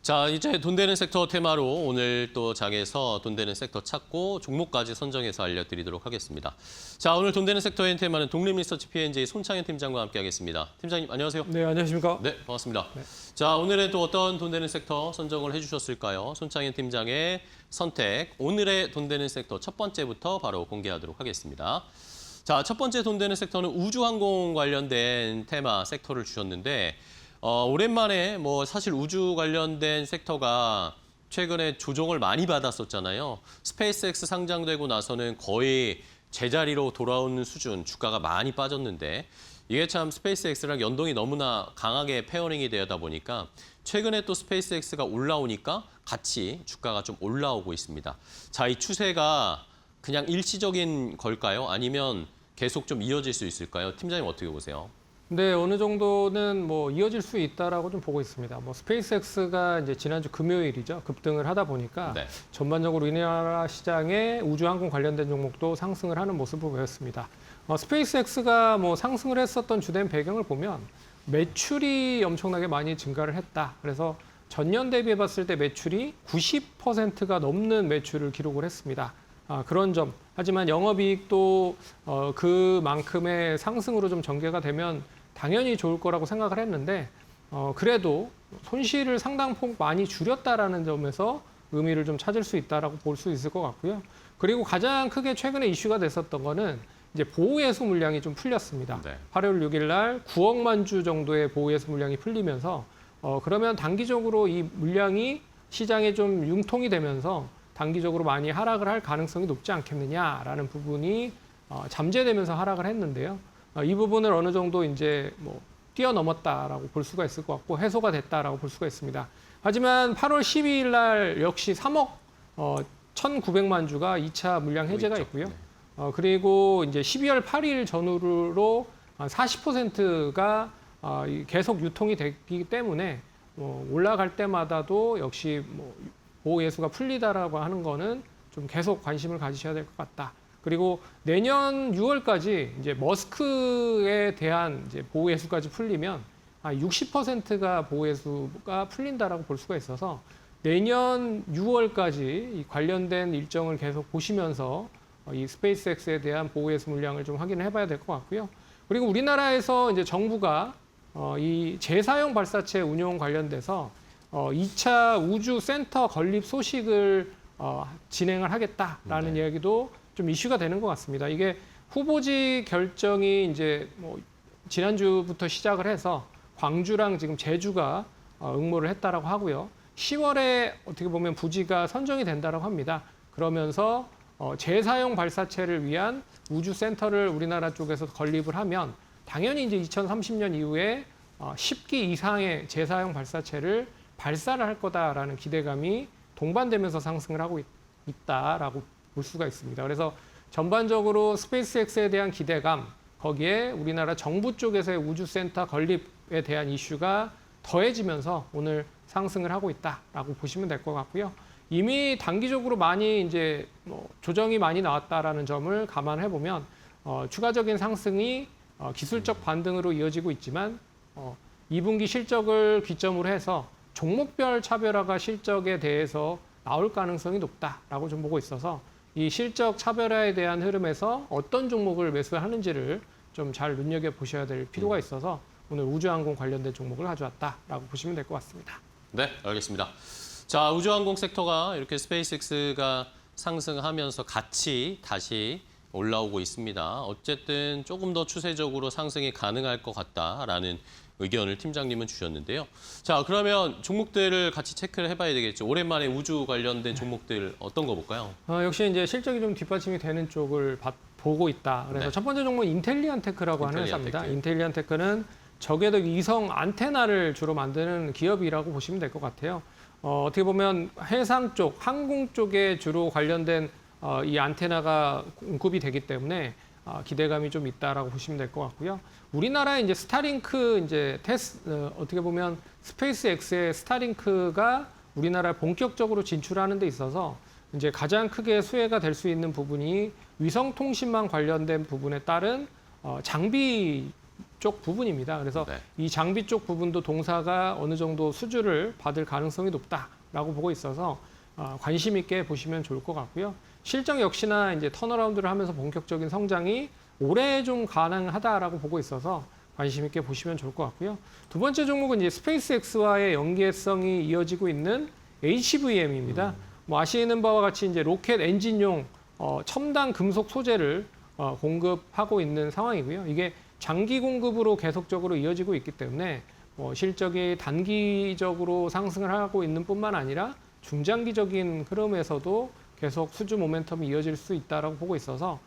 자, 이제 돈 되는 섹터 테마로 오늘 또 장에서 돈 되는 섹터 찾고 종목까지 선정해서 알려드리도록 하겠습니다. 자, 오늘 돈 되는 섹터의 테마는 독립리서치 P&J 손창현 팀장과 함께하겠습니다. 팀장님, 안녕하세요. 네, 안녕하십니까? 네, 반갑습니다. 네. 자, 오늘은 또 어떤 돈 되는 섹터 선정을 해주셨을까요? 손창현 팀장의 선택, 오늘의 돈 되는 섹터 첫 번째부터 바로 공개하도록 하겠습니다. 자, 첫 번째 돈 되는 섹터는 우주항공 관련된 테마 섹터를 주셨는데 오랜만에 사실 우주 관련된 섹터가 최근에 조정을 많이 받았었잖아요. 스페이스X 상장되고 나서는 거의 제자리로 돌아오는 수준, 주가가 많이 빠졌는데 이게 참 스페이스X랑 연동이 너무나 강하게 페어링이 되다 보니까 최근에 또 스페이스X가 올라오니까 같이 주가가 좀 올라오고 있습니다. 자, 이 추세가 그냥 일시적인 걸까요? 아니면 계속 좀 이어질 수 있을까요? 팀장님 어떻게 보세요? 네, 어느 정도는 이어질 수 있다라고 좀 보고 있습니다. 스페이스X가 이제 지난주 금요일이죠. 급등을 하다 보니까 네. 전반적으로 우리나라 시장에 우주항공 관련된 종목도 상승을 하는 모습을 보였습니다. 스페이스X가 상승을 했었던 주된 배경을 보면 매출이 엄청나게 많이 증가를 했다. 그래서 전년 대비해 봤을 때 매출이 90%가 넘는 매출을 기록을 했습니다. 그런 점. 하지만 영업이익도 그만큼의 상승으로 좀 전개가 되면 당연히 좋을 거라고 생각을 했는데 그래도 손실을 상당폭 많이 줄였다라는 점에서 의미를 좀 찾을 수 있다라고 볼 수 있을 것 같고요. 그리고 가장 크게 최근에 이슈가 됐었던 거는 이제 보호예수 물량이 좀 풀렸습니다. 네. 8월 6일 날 9억만 주 정도의 보호예수 물량이 풀리면서 그러면 단기적으로 이 물량이 시장에 좀 융통이 되면서 단기적으로 많이 하락을 할 가능성이 높지 않겠느냐라는 부분이 잠재되면서 하락을 했는데요. 이 부분을 어느 정도 이제 뛰어넘었다라고 볼 수가 있을 것 같고 해소가 됐다라고 볼 수가 있습니다. 하지만 8월 12일 날 역시 3억 1,900만 주가 2차 물량 해제가 있고요. 그리고 이제 12월 8일 전후로 40%가 계속 유통이 되기 때문에 올라갈 때마다도 역시 보호예수가 풀리다라고 하는 거는 좀 계속 관심을 가지셔야 될 것 같다. 그리고 내년 6월까지 이제 머스크에 대한 이제 보호예수까지 풀리면 60%가 보호예수가 풀린다라고 볼 수가 있어서 내년 6월까지 이 관련된 일정을 계속 보시면서 이 스페이스X에 대한 보호예수 물량을 좀 확인을 해봐야 될 것 같고요. 그리고 우리나라에서 이제 정부가 이 재사용 발사체 운용 관련돼서 2차 우주 센터 건립 소식을 진행을 하겠다라는 이야기도 좀 이슈가 되는 것 같습니다. 이게 후보지 결정이 이제 지난주부터 시작을 해서 광주랑 지금 제주가 응모를 했다라고 하고요. 10월에 어떻게 보면 부지가 선정이 된다라고 합니다. 그러면서 재사용 발사체를 위한 우주 센터를 우리나라 쪽에서 건립을 하면 당연히 이제 2030년 이후에 10기 이상의 재사용 발사체를 발사를 할 거다라는 기대감이 동반되면서 상승을 하고 있다라고 볼 수가 있습니다. 그래서 전반적으로 스페이스X에 대한 기대감, 거기에 우리나라 정부 쪽에서의 우주센터 건립에 대한 이슈가 더해지면서 오늘 상승을 하고 있다라고 보시면 될 것 같고요. 이미 단기적으로 많이 이제 조정이 많이 나왔다라는 점을 감안해 보면 추가적인 상승이 기술적 반등으로 이어지고 있지만 2분기 실적을 기점으로 해서 종목별 차별화가 실적에 대해서 나올 가능성이 높다라고 좀 보고 있어서 이 실적 차별화에 대한 흐름에서 어떤 종목을 매수하는지를 좀 잘 눈여겨보셔야 될 필요가 있어서 오늘 우주항공 관련된 종목을 가져왔다라고 보시면 될 것 같습니다. 네, 알겠습니다. 자, 우주항공 섹터가 이렇게 스페이스X가 상승하면서 같이 다시 올라오고 있습니다. 어쨌든 조금 더 추세적으로 상승이 가능할 것 같다라는 의견을 팀장님은 주셨는데요. 자, 그러면 종목들을 같이 체크를 해봐야 되겠죠. 오랜만에 우주 관련된 종목들 어떤 거 볼까요? 역시 이제 실적이 좀 뒷받침이 되는 쪽을 보고 있다. 그래서 첫 번째 종목은 인텔리안테크라고 하는 회사입니다. 인텔리안테크는 저궤도 위성 안테나를 주로 만드는 기업이라고 보시면 될 것 같아요. 어떻게 보면 해상 쪽, 항공 쪽에 주로 관련된 이 안테나가 공급이 되기 때문에 기대감이 좀 있다라고 보시면 될 것 같고요. 우리나라에 이제 스타링크 이제 어떻게 보면 스페이스X의 스타링크가 우리나라에 본격적으로 진출하는 데 있어서 이제 가장 크게 수혜가 될 수 있는 부분이 위성 통신망 관련된 부분에 따른 장비 쪽 부분입니다. 그래서 네. 이 장비 쪽 부분도 동사가 어느 정도 수주를 받을 가능성이 높다라고 보고 있어서 관심 있게 보시면 좋을 것 같고요. 실적 역시나 이제 턴어라운드를 하면서 본격적인 성장이 올해 좀 가능하다라고 보고 있어서 관심 있게 보시면 좋을 것 같고요. 두 번째 종목은 이제 스페이스X와의 연계성이 이어지고 있는 HVM입니다. 뭐 아시는 바와 같이 이제 로켓 엔진용 첨단 금속 소재를 공급하고 있는 상황이고요. 이게 장기 공급으로 계속적으로 이어지고 있기 때문에 실적이 단기적으로 상승을 하고 있는 뿐만 아니라 중장기적인 흐름에서도 계속 수주 모멘텀이 이어질 수 있다고 보고 있어서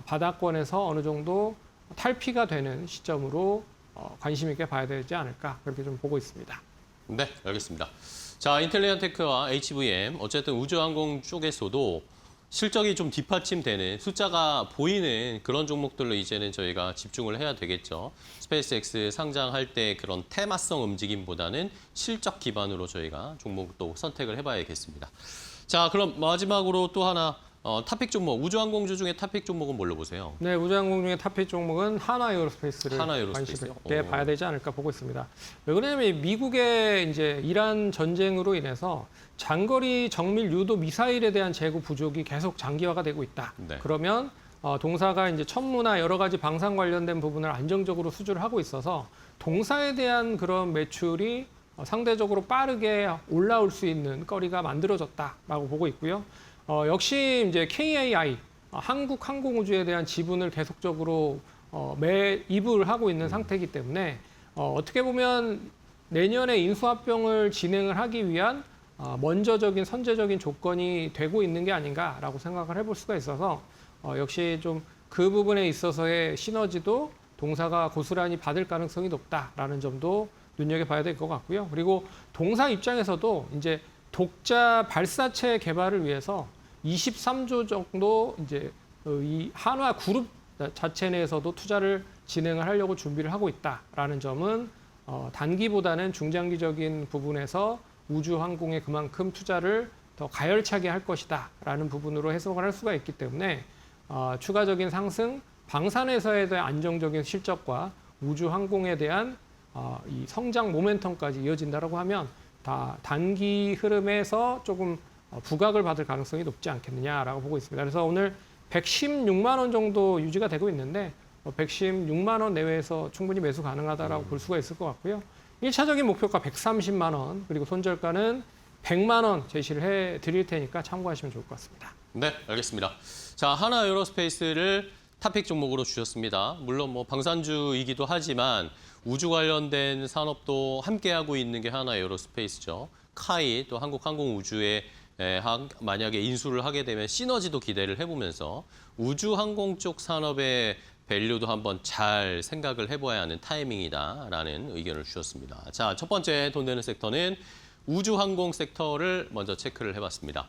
바닥권에서 어느 정도 탈피가 되는 시점으로 관심 있게 봐야 되지 않을까 그렇게 좀 보고 있습니다. 네, 알겠습니다. 자, 인텔리안테크와 HVM, 어쨌든 우주항공 쪽에서도 실적이 좀 뒷받침되는 숫자가 보이는 그런 종목들로 이제는 저희가 집중을 해야 되겠죠. 스페이스X 상장할 때 그런 테마성 움직임보다는 실적 기반으로 저희가 종목도 선택을 해봐야겠습니다. 자, 그럼 마지막으로 또 하나 탑픽 종목, 우주항공주 중에 탑픽 종목은 뭘로 보세요? 네, 우주항공 중에 탑픽 종목은 하나에어로스페이스를 관심 있게 봐야 되지 않을까 보고 있습니다. 왜 그러냐면 미국의 이제 이란 전쟁으로 인해서 장거리 정밀 유도 미사일에 대한 재고 부족이 계속 장기화가 되고 있다. 네. 그러면 동사가 이제 천무나 여러 가지 방산 관련된 부분을 안정적으로 수주를 하고 있어서 동사에 대한 그런 매출이 상대적으로 빠르게 올라올 수 있는 거리가 만들어졌다라고 보고 있고요. 역시 이제 KAI 한국 항공우주에 대한 지분을 계속적으로 매입을 하고 있는 상태이기 때문에 어떻게 보면 내년에 인수합병을 진행을 하기 위한 먼저적인 선제적인 조건이 되고 있는 게 아닌가라고 생각을 해볼 수가 있어서 역시 좀 그 부분에 있어서의 시너지도 동사가 고스란히 받을 가능성이 높다라는 점도 눈여겨봐야 될 것 같고요. 그리고 동사 입장에서도 이제 독자 발사체 개발을 위해서 23조 정도 이제 이 한화 그룹 자체 내에서도 투자를 진행을 하려고 준비를 하고 있다라는 점은 단기보다는 중장기적인 부분에서 우주항공에 그만큼 투자를 더 가열차게 할 것이다라는 부분으로 해석을 할 수가 있기 때문에 추가적인 상승, 방산에서의 대한 안정적인 실적과 우주항공에 대한 이 성장 모멘텀까지 이어진다라고 하면 다 단기 흐름에서 조금 부각을 받을 가능성이 높지 않겠느냐라고 보고 있습니다. 그래서 오늘 116만 원 정도 유지가 되고 있는데 116만 원 내외에서 충분히 매수 가능하다라고 볼 수가 있을 것 같고요. 1차적인 목표가 130만 원 그리고 손절가는 100만 원 제시를 해드릴 테니까 참고하시면 좋을 것 같습니다. 네, 알겠습니다. 자, 하나에어로스페이스를 탑픽 종목으로 주셨습니다. 물론 뭐 방산주이기도 하지만 우주 관련된 산업도 함께하고 있는 게 하나에어로스페이스죠. 카이 또 한국항공우주에 만약에 인수를 하게 되면 시너지도 기대를 해보면서 우주항공 쪽 산업의 밸류도 한번 잘 생각을 해봐야 하는 타이밍이다라는 의견을 주셨습니다. 자, 첫 번째 돈 되는 섹터는 우주항공 섹터를 먼저 체크를 해봤습니다.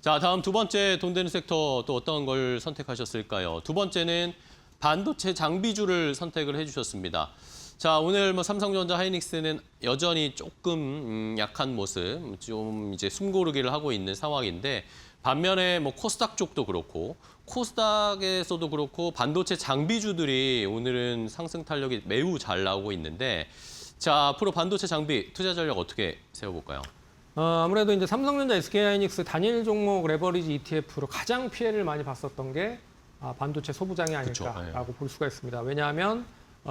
자, 다음 두 번째 돈 되는 sek터 또 어떤 걸 선택하셨을까요? 두 번째는 반도체 장비주를 선택을 해주셨습니다. 자, 오늘 뭐 삼성전자, 하이닉스는 여전히 조금 약한 모습, 좀 이제 숨고르기를 하고 있는 상황인데 반면에 뭐 코스닥 쪽도 그렇고 코스닥에서도 그렇고 반도체 장비주들이 오늘은 상승 탄력이 매우 잘 나오고 있는데 자, 앞으로 반도체 장비 투자 전략 어떻게 세워볼까요? 아무래도 이제 삼성전자, SK하이닉스 단일 종목 레버리지 ETF로 가장 피해를 많이 봤었던 게 반도체 소부장이 아닐까라고 볼 수가 있습니다. 왜냐하면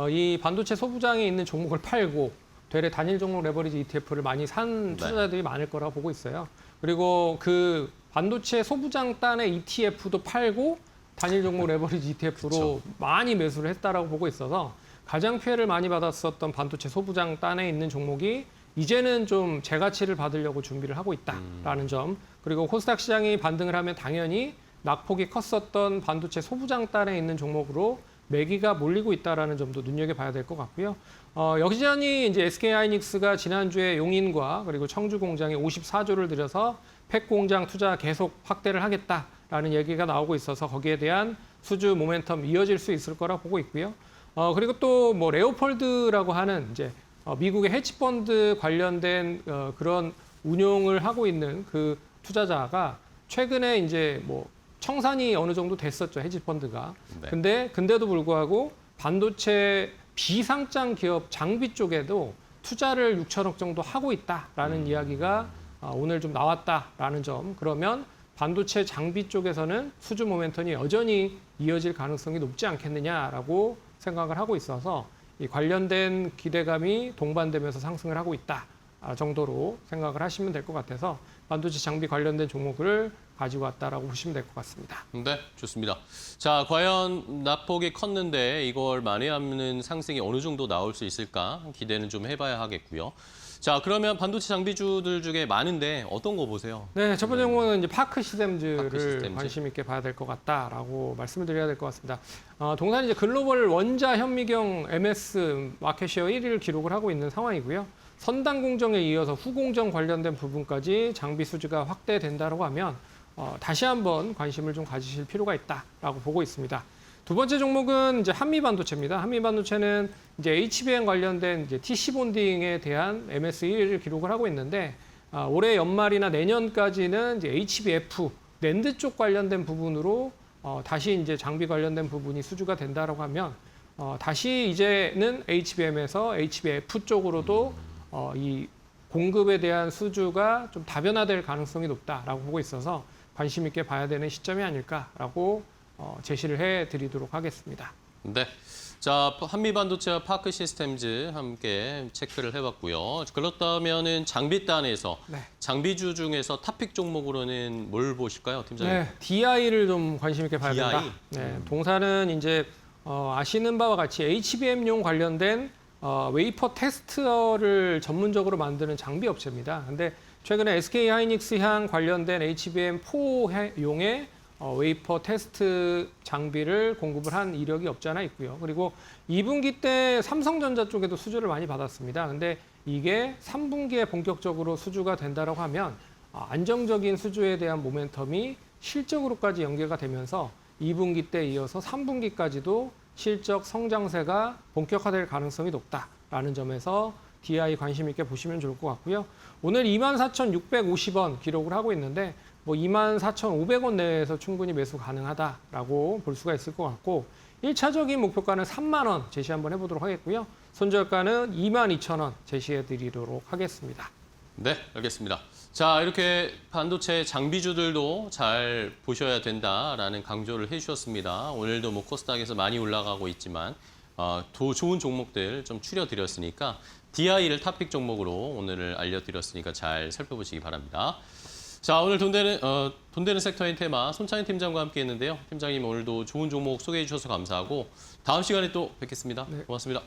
이 반도체 소부장에 있는 종목을 팔고 되레 단일 종목 레버리지 ETF를 많이 산 투자자들이 많을 거라고 보고 있어요. 그리고 그 반도체 소부장 단의 ETF도 팔고 단일 종목 레버리지 ETF로 많이 매수를 했다라고 보고 있어서 가장 피해를 많이 받았었던 반도체 소부장 단에 있는 종목이 이제는 좀 재가치를 받으려고 준비를 하고 있다라는 점. 그리고 코스닥 시장이 반등을 하면 당연히 낙폭이 컸었던 반도체 소부장 단에 있는 종목으로 매기가 몰리고 있다라는 점도 눈여겨봐야 될 것 같고요. 여기전이 이제 SK하이닉스가 지난주에 용인과 그리고 청주 공장에 54조를 들여서 팩 공장 투자 계속 확대를 하겠다라는 얘기가 나오고 있어서 거기에 대한 수주 모멘텀 이어질 수 있을 거라 보고 있고요. 그리고 또 뭐 레오폴드라고 하는 이제 미국의 헤지펀드 관련된 그런 운용을 하고 있는 그 투자자가 최근에 이제 뭐 청산이 어느 정도 됐었죠, 헤지펀드가. 네. 근데도 불구하고 반도체 비상장 기업 장비 쪽에도 투자를 6천억 정도 하고 있다라는 이야기가 오늘 좀 나왔다라는 점. 그러면 반도체 장비 쪽에서는 수주 모멘텀이 여전히 이어질 가능성이 높지 않겠느냐라고 생각을 하고 있어서 이 관련된 기대감이 동반되면서 상승을 하고 있다 정도로 생각을 하시면 될 것 같아서 반도체 장비 관련된 종목을 가지고 왔다라고 보시면 될 것 같습니다. 네, 좋습니다. 자, 과연 낙폭이 컸는데 이걸 만회하는 상승이 어느 정도 나올 수 있을까 기대는 좀 해봐야 하겠고요. 자, 그러면 반도체 장비주들 중에 많은데 어떤 거 보세요? 네, 첫 번째 종목은 이제 파크 시스템즈를 파크 시스템즈. 관심 있게 봐야 될 것 같다라고 말씀을 드려야 될 것 같습니다. 동산 이제 글로벌 원자 현미경 MS 마켓쉐어 1위를 기록을 하고 있는 상황이고요. 선단 공정에 이어서 후공정 관련된 부분까지 장비 수주가 확대된다고 하면 다시 한번 관심을 좀 가지실 필요가 있다라고 보고 있습니다. 두 번째 종목은 이제 한미반도체입니다. 한미반도체는 이제 HBM 관련된 이제 TC 본딩에 대한 MS 1위를 기록을 하고 있는데 올해 연말이나 내년까지는 이제 HBF 낸드 쪽 관련된 부분으로 다시 이제 장비 관련된 부분이 수주가 된다라고 하면 다시 이제는 HBM에서 HBF 쪽으로도 이 공급에 대한 수주가 좀 다변화될 가능성이 높다라고 보고 있어서 관심 있게 봐야 되는 시점이 아닐까라고 제시를 해드리도록 하겠습니다. 네. 자, 한미반도체와 파크 시스템즈 함께 체크를 해봤고요. 그렇다면은 장비단에서 네. 장비주 중에서 탑픽 종목으로는 뭘 보실까요, 팀장님? 네, DI를 좀 관심 있게 봐야 DI? 된다. 네, 동사는 이제 아시는 바와 같이 HBM용 관련된 웨이퍼 테스터를 전문적으로 만드는 장비 업체입니다. 근데 최근에 SK 하이닉스향 관련된 HBM4용의 웨이퍼 테스트 장비를 공급을 한 이력이 없지 않아 있고요. 그리고 2분기 때 삼성전자 쪽에도 수주를 많이 받았습니다. 근데 이게 3분기에 본격적으로 수주가 된다고 하면 안정적인 수주에 대한 모멘텀이 실적으로까지 연계가 되면서 2분기 때 이어서 3분기까지도 실적 성장세가 본격화될 가능성이 높다라는 점에서 DI 관심 있게 보시면 좋을 것 같고요. 오늘 24,650원 기록을 하고 있는데 24,500원 내에서 충분히 매수 가능하다라고 볼 수가 있을 것 같고 1차적인 목표가는 3만 원 제시 한번 해보도록 하겠고요. 손절가는 22,000원 제시해 드리도록 하겠습니다. 네, 알겠습니다. 자, 이렇게 반도체 장비주들도 잘 보셔야 된다라는 강조를 해주셨습니다. 오늘도 뭐 코스닥에서 많이 올라가고 있지만 좋은 종목들 좀 추려드렸으니까 DI를 탑픽 종목으로 오늘 알려드렸으니까 잘 살펴보시기 바랍니다. 자, 오늘 돈 되는 섹터인 테마 손창현 팀장과 함께 했는데요. 팀장님 오늘도 좋은 종목 소개해 주셔서 감사하고 다음 시간에 또 뵙겠습니다. 네. 고맙습니다.